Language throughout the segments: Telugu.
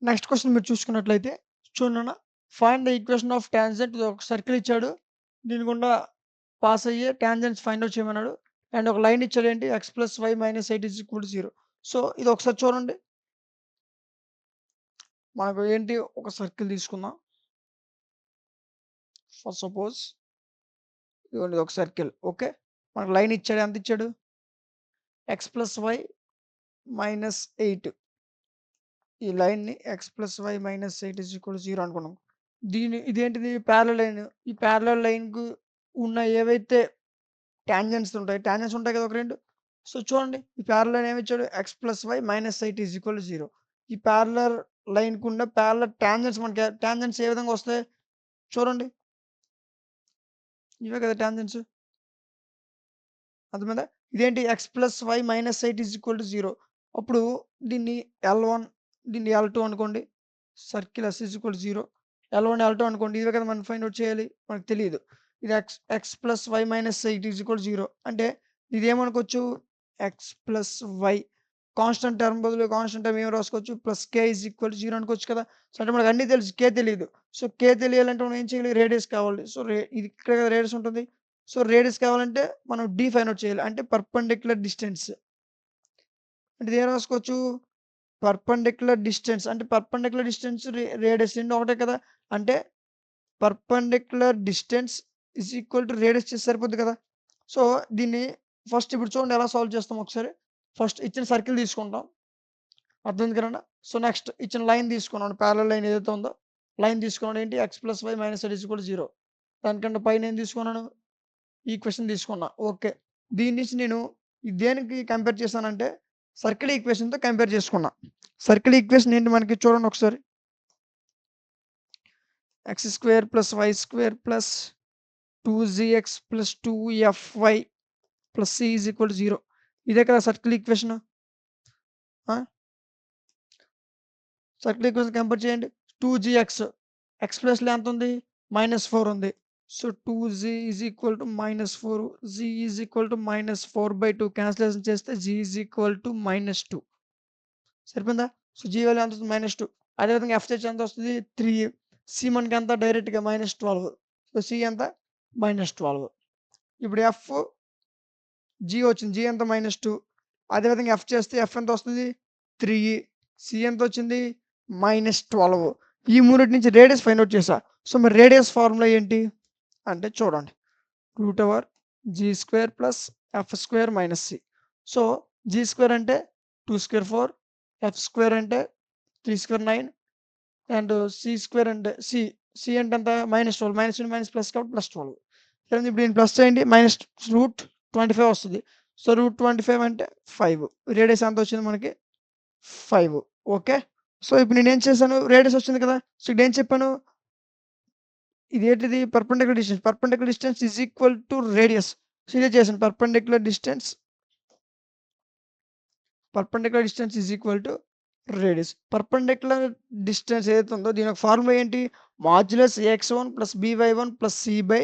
నెక్స్ట్ క్వెషన్ మీరు చూసుకున్నట్లయితే చూడండి. Find the equation of tangent ఒక సర్కిల్ ఇచ్చాడు. దీని గుండా పాస్ అయ్యే టాంజెంట్స్ ఫైండ్ ఔట్ చేయమన్నాడు. అండ్ ఒక లైన్ ఇచ్చాడు ఏంటి x + y - 8 = 0. సో ఇది ఒకసారి చూడండి. మనకు ఏంటి ఒక సర్కిల్ తీసుకుందాం. ఫర్ సపోజ్ ఇదిగోండి ఒక సర్కిల్. ఓకే. మనకు లైన్ ఇచ్చాడు. ఎంత ఇచ్చాడు? x + y - 8. ఈ లైన్‌ని x + y - 8 = 0 అనుకున్నాం. ఇదేంటిది పారలెల్ లైన్. ఈ పారలెల్ లైన్‌కు ఉన్న ఏవైతే టాంజెంట్స్ ఉంటాయి కదా ఒక 2. సో చూడండి ఈ పారలెల్ లైన్ ఏమిచ్చాడు x + y - 8 = 0. ఈ పారలెల్ లైన్‌కున్న పారలెల్ టాంజెంట్స్ టాంజెంట్స్ ఏ విధంగా వస్తాయి చూడండి. ఇవే కదా టాంజెంట్స్. అర్థమైందా? ఇదేంటి x + y - 8 = 0. అప్పుడు దీన్ని L1 దీన్ని L2 అనుకోండి. Circle S = 0. L1, L2 అనుకోండి. ఇవే కదా మనం ఫైండ్ ఔట్ చేయాలి. మనకు తెలీదు. ఇది x + y - 8 = 0. అంటే ఇదేమనుకోవచ్చు x + y కాన్స్టెంట్ టర్మ్ బదులు కాన్స్టెంట్ టర్మ్ ఏం రాసుకోవచ్చు +k = 0 అనుకోవచ్చు కదా! సో అంటే మనకు అన్నీ తెలుసు. k తెలీదు. సో k తెలియాలంటే మనం ఏం చేయాలి? రేడియస్ కావాలి. సో ఇది ఇక్కడ కదా రేడియస్ ఉంటుంది. సో రేడియస్ కావాలంటే మనం d ఫైండ్ ఔట్ చేయాలి. అంటే పర్పెండిక్యులర్ డిస్టెన్స్. అంటే ఇదేం రాసుకోవచ్చు? పర్పెండిక్యులర్ డిస్టెన్స్ అంటే పర్పెండిక్యులర్ డిస్టెన్స్ రేడియస్ రెండు ఒకటే కదా! అంటే పర్పెండిక్యులర్ డిస్టెన్స్ రేడియస్ చేస్తే సరిపోద్ది కదా! సో దీన్ని ఫస్ట్ ఇప్పుడు చూడండి ఎలా సాల్వ్ చేస్తాం ఒకసారి. ఫస్ట్ ఇచ్చిన సర్కిల్ తీసుకుంటాం. అర్థమైంది కదండీ! సో నెక్స్ట్ ఇచ్చిన లైన్ తీసుకున్నాను. పారలెల్ లైన్ ఏదైతే ఉందో లైన్ తీసుకున్నాను ఏంటి x + y - 8 = 0. దానికన్నా పైన ఏం తీసుకున్నాను? ఈక్వేషన్ తీసుకున్నా. ఓకే. దీని నుంచి నేను దేనికి కంపేర్ చేశానంటే సర్కిల్ ఈక్వేషన్‌తో కంపేర్ చేసుకున్నా. సర్కిల్ ఈక్వేషన్ ఏంటి మనకి చూడండి ఒకసారి. x² + y² + 2gx + 2fy + c = 0. ఇదే కదా circle equation. Circle equation compare చేయండి. 2gx x ప్లేస్‌లో ఎంత ఉంది? -4 ఉంది. సో 2g -4 g -4/2 క్యాన్సిలేషన్ చేస్తే g -2 సరిపోయిందా? సో g వాల్యూ ఎంత వస్తుంది? -2. అదేవిధంగా f చేస్తే ఎంత వస్తుంది? 3. c మనకి ఎంత డైరెక్ట్‌గా -12. సో c ఎంత? -12. ఇప్పుడు f g వచ్చింది. g ఎంత? -2. అదేవిధంగా f చేస్తే f ఎంత వస్తుంది? 3. c ఎంత వచ్చింది? -12. ఈ మూడిటి నుంచి రేడియస్ ఫైండ్ ఔట్ చేశా. సో మరి రేడియస్ ఫార్ములా ఏంటి? అంటే చూడండి. √g² + f² - c. So g² అంటే 2² 4, f² అంటే 3² 9 అండ్ c² అంటే c అంటే ఎంత? -12 -2 ప్లస్ కాబట్టి +12. ఇప్పుడు దీన్ని ప్లస్ చేయండి -√25 వస్తది. సో √25 అంటే 5. రేడియస్ ఎంత వచ్చింది మనకి? 5. ఓకే. సో ఇప్పుడు నేనేం చేశాను? రేడియస్ వచ్చింది కదా! సో ఇక్కడేం చెప్పాను? ఇదేంటిది? Perpendicular distance. Perpendicular distance radius. So ఇదే చేశాను. Perpendicular distance radius. Perpendicular distance ఏదైతే ఉందో దీని యొక్క ఫార్ములా ఏంటి? Modulus ax1 + by1 + c/√a²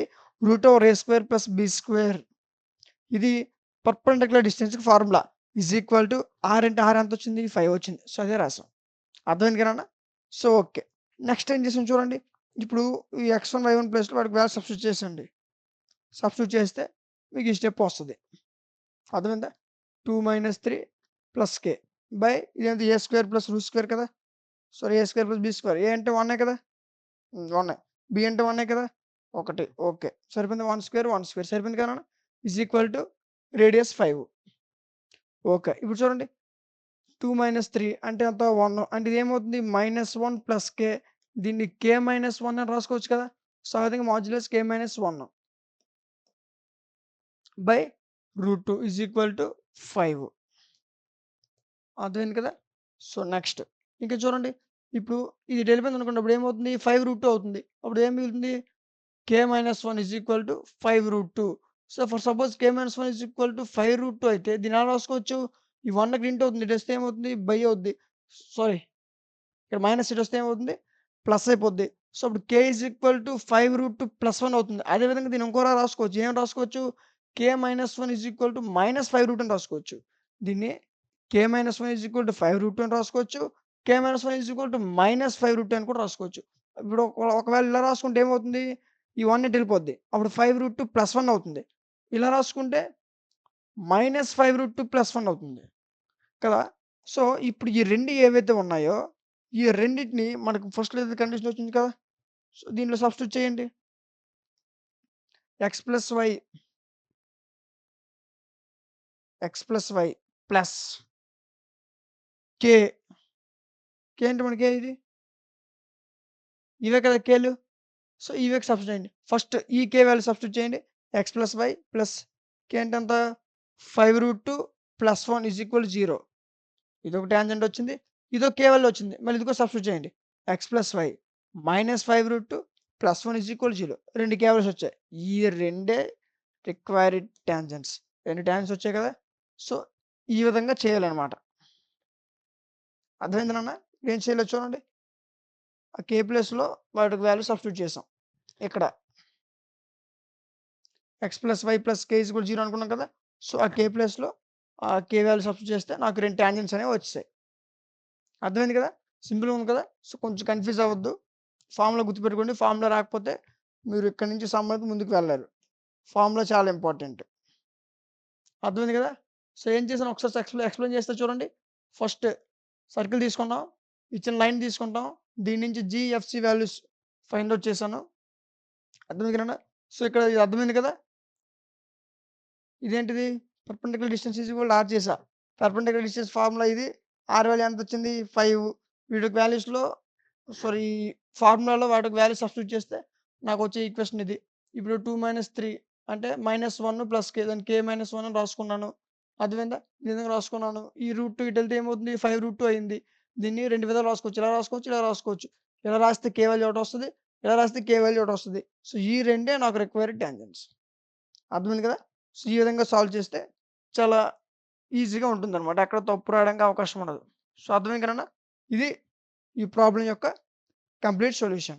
+ b². ఇది పర్పెండిక్యులర్ డిస్టెన్స్‌కి ఫార్ములా. r అంటే r ఎంత వచ్చింది? 5 వచ్చింది. సో అదే రాసాం. అర్థమైంది కదన్నా? So okay. నెక్స్ట్ ఏం చేసాం చూడండి. ఇప్పుడు ఈ x1, y1 ప్లేస్‌లో వాటికి వాల్యూ సబ్స్టిట్యూట్ చేసేయండి. సబ్స్టిట్యూట్ చేస్తే మీకు ఈ స్టెప్ వస్తది. అర్థమైందా? 2 - 3 + k బై ఇదేంటి a² + √² కదా! So a² + b². a అంటే 1 కదా! 1. b అంటే 1 కదా! 1. ఓకే. సరిపోయిందా? 1² సరిపోయింది కదా నాన్న? రేడియస్ 5. ఓకే. ఇప్పుడు చూడండి 2 - 3 అంటే ఎంత? 1 అంటే ఇదేమవుతుంది? -1 + k దీన్ని k - 1 అని రాసుకోవచ్చు కదా! సో ఆ విధంగా మాడ్యులస్ k - 1 బై √2 = 5. అర్థమైంది కదా! సో నెక్స్ట్ ఇంకా చూడండి. ఇప్పుడు ఇది వెళ్ళిపోయిందనుకోండి. అప్పుడు ఏమవుతుంది? 5√2 అవుతుంది. అప్పుడు ఏం మిగులుతుంది? k - 1 5√2. So for suppose k - 1 5√2 అయితే దీన్ని ఎలా రాసుకోవచ్చు? ఈ 1కి ఇంటూ అవుతుంది. ఇటొస్తే ఏమవుతుంది? బై అవుద్ది. సారీ ఇక్కడ మైనస్ ఇటొస్తే ఏమవుతుంది? ప్లస్ అయిపోద్ది. సో అప్పుడు k 5√2 +1 అవుతుంది. అదే విధంగా దీన్ని ఇంకోలా రాసుకోవచ్చు. ఏం రాసుకోవచ్చు? k - 1 -5√2 అని రాసుకోవచ్చు. దీన్ని k - 1 5√2 అని రాసుకోవచ్చు. కే మైనస్ 1 ఈజ్ ఈక్వల్ టు -5√2 అని కూడా రాసుకోవచ్చు. ఇప్పుడు ఒకవేళ ఇలా రాసుకుంటే ఏమవుతుంది? ఈ 1 ఇటు వెళ్ళిపోద్ది. అప్పుడు 5√2 + 1 అవుతుంది. ఇలా రాసుకుంటే -5√2 + 1 అవుతుంది కదా! సో, ఇప్పుడు ఈ 2 ఏవైతే ఉన్నాయో, ఈ రెండిటిని మనకు ఫస్ట్‌లో ఏదో కండిషన్ వచ్చింది కదా! సో, దీంట్లో సబ్స్టిట్యూట్ చేయండి. x + y ప్లస్ కే. కే అంటే మనకి ఇది? ఇవే కదా కేలు. సో, ఇవేకి సబ్స్టిట్యూట్ చేయండి. ఫస్ట్ ఈ కే వాల్యూ సబ్స్టిట్యూట్ చేయండి. x + y ప్లస్ కే అంటే ఎంత? 5√2 + 1 ఈజ్ ఈక్వల్ 0. ఇదొక టాంజెంట్ వచ్చింది. ఇదో కే వాల్యూ వచ్చింది. మళ్ళీ ఇది కూడా సబ్స్టిట్యూట్ చేయండి. x + y -5√2 + 1 is equal 0. 2 K values వచ్చాయి. ఈ రెండే రిక్వైర్డ్ టాంజెంట్స్. 2 టాంజెంట్స్ వచ్చాయి కదా! సో, ఈ విధంగా చేయాలనమాట. అర్థమైందా నాన్న? ఏం చేయాలో చూడండి. ఆ కే ప్లేస్‌లో వాటికి వాల్యూ సబ్స్టిట్యూట్ చేసాం. ఇక్కడ x + y + k = 0 అనుకున్నాం కదా! సో, ఆ కే ప్లేస్‌లో ఆ కే వాల్యూ సబ్స్టిట్యూట్ చేస్తే నాకు 2 టాంజెంట్స్ అనేవి వచ్చేసాయి. అర్థమైంది కదా! సింపుల్‌గా ఉంది కదా! సో, కొంచెం కన్‌ఫ్యూజ్ అవ్వద్దు. ఫార్ములా గుర్తుపెట్టుకోండి. ఫార్ములా రాకపోతే మీరు ఇక్కడి నుంచి సమ్ వైపు ముందుకు వెళ్ళలేరు. ఫార్ములా చాలా ఇంపార్టెంట్. అర్థమైంది కదా! సో, ఏం చేశానో ఒకసారి ఎక్స్‌ప్లెయిన్ చేస్తా చూడండి. ఫస్ట్ సర్కిల్ తీసుకుంటాం. ఇచ్చిన లైన్ తీసుకుంటాం. దీని నుంచి జీఎఫ్‌సి వాల్యూస్ ఫైండ్ ఔట్ చేశాను. అర్థమైంది కదండీ! సో, ఇక్కడ ఇది అర్థమైంది కదా! ఇదేంటిది? Perpendicular distance is equal to R చేశా. పర్పెండిక్యులర్ డిస్టెన్స్ ఫార్ములా ఇది. ఆర్ వాల్యూ ఎంతొచ్చింది? 5. వీటికి వాల్యూస్‌లో సారీ ఫార్ములాలో వాటికి వాల్యూ సబ్స్టిట్యూట్ చేస్తే నాకొచ్చే ఈక్వేషన్ ఇది. ఇప్పుడు 2 - 3 అంటే -1 ప్లస్ కే దాన్ని కే - 1 అని రాసుకున్నాను. అర్థమైందా? ఈ విధంగా రాసుకున్నాను. ఈ √2 ఇటెళ్తే ఏమవుతుంది? 5√2 అయింది. దీన్ని 2 విధాలు రాసుకోవచ్చు. ఇలా రాసుకోవచ్చు, ఇలా రాసుకోవచ్చు. ఇలా రాస్తే కే వాల్యూ ఒకటొస్తది. ఇలా రాస్తే కే వాల్యూ ఒకటొస్తది. సో, ఈ రెండే నాకు రిక్వైర్డ్ టాంజెంట్స్. అర్థమైంది కదా! సో, ఈ విధంగా సాల్వ్ చేస్తే చాలా ఈజీగా ఉంటుందనమాట. ఎక్కడ తప్పు రావడానికి అవకాశం ఉండదు. సో, అర్థమైంది కదన్నా! ఇది ఈ ప్రాబ్లమ్ యొక్క కంప్లీట్ సొల్యూషన్.